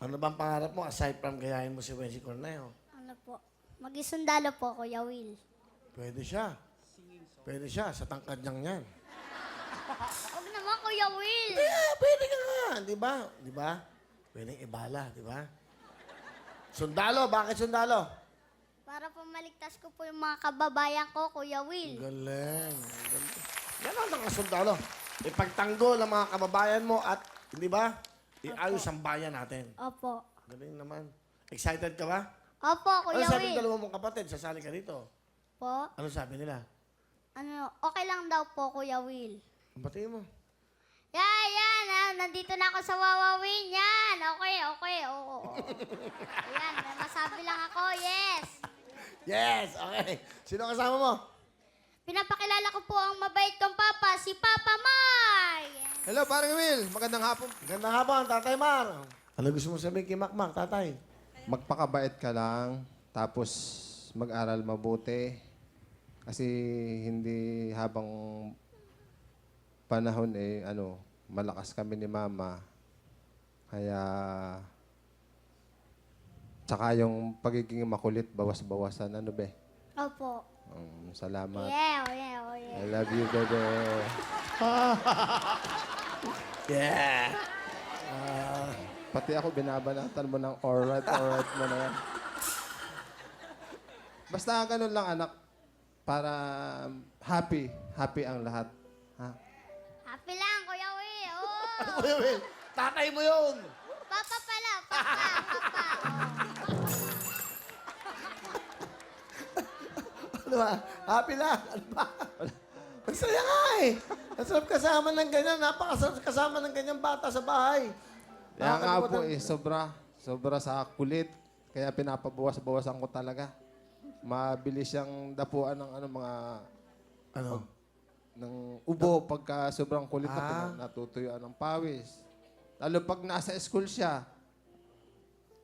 Ano bang pangarap mo aside from gayahin mo si Wency Corneo? Ano po? Mag-isundalo po, Kuya Will. Pwede siya. Pwede siya sa tangkad niyang yan. Huwag naman, Kuya Will. Pwede ka nga. Di ba? Di ba? Pwedeng ibala, di ba? Sundalo. Bakit sundalo? Para po maligtas ko po yung mga kababayan ko, Kuya Will. Galing. Yan ang mga sundalo. Ipagtanggol ang mga kababayan mo at, di ba? Iayos ang bayan natin. Opo. Galing naman. Excited ka ba? Opo, Ano Kuya sabi ng Will. dalawa mong kapatid? Sasali ka dito. Po? Ano sabi nila? Ano, okay lang daw po, Kuya Will. Batiin mo. Yan. Nandito na ako sa Wawawin. Yan. Okay. Oo. Yan, may masabi lang ako. Yes. Yes! Okay. Sino kasama mo? Pinapakilala ko po ang mabait kong papa, si Papa May. Hello, parang Will. Magandang hapon. Gandang hapon, Tatay Mar. Ano gusto mo sabihin kay Makmak, Tatay? Magpakabait ka lang, tapos mag-aral mabuti. Kasi hindi habang panahon malakas kami ni Mama. Kaya, tsaka yung pagiging makulit, bawas-bawasan. Ano be? Opo. Salamat. Yeah. I love you, bebe. Yeah. Pati ako, binabanatan mo ng alright mo na yan. Basta ganun lang, anak. Para happy ang lahat. Ha? Happy lang, Kuya Will. Oh. Kuya Will, tatay mo yun. Papa pala, Papa. Ano ba? Happy lang. Ano ba? Ang saya nga eh. Ang sarap kasama ng ganyan. Napakasarap kasama ng ganyang bata sa bahay. Kaya nga po sobra sa kulit. Kaya pinapabawas-bawasan ko talaga. Mabilis siyang dapuan ng mga Ano? ng ubo pagka sobrang kulit na natutuyuan ng pawis. Lalo pag nasa school siya,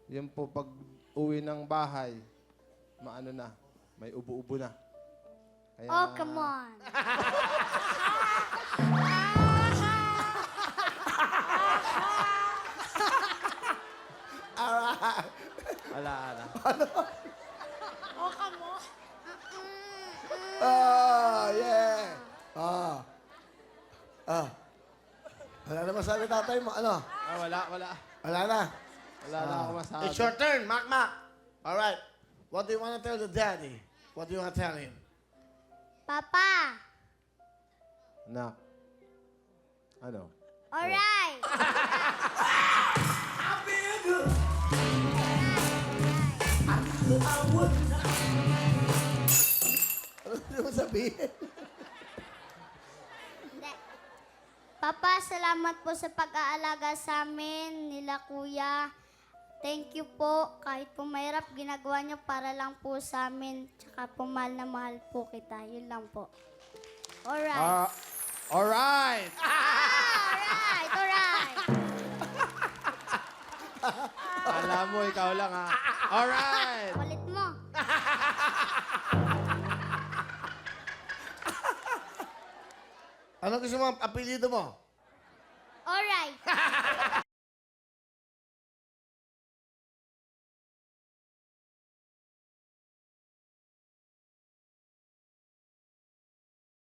yun po pag uwi ng bahay, may ubo-ubo na. Kaya, Oh, come on. Ala. Oh, come on. Yeah. Wala na masabi tatay mo. Ano? Wala. Wala na. Wala na ako masabi. It's your turn, Makmak. All right. What do you want to tell the daddy? What do you want to tell him? Papa. Anak. Ano? Alright. Ano gusto mo sabihin? Hindi. Papa, salamat po sa pag-aalaga sa amin, nila kuya. Thank you po. Kahit po mahirap, ginagawa niyo para lang po sa amin. Tsaka po mahal na mahal po kita. Yun lang po. Alright. Alright! Alright. Alam mo, ikaw lang ha. Alright! Kulit mo. Ano gusto mo ang apelyido mo? Alright.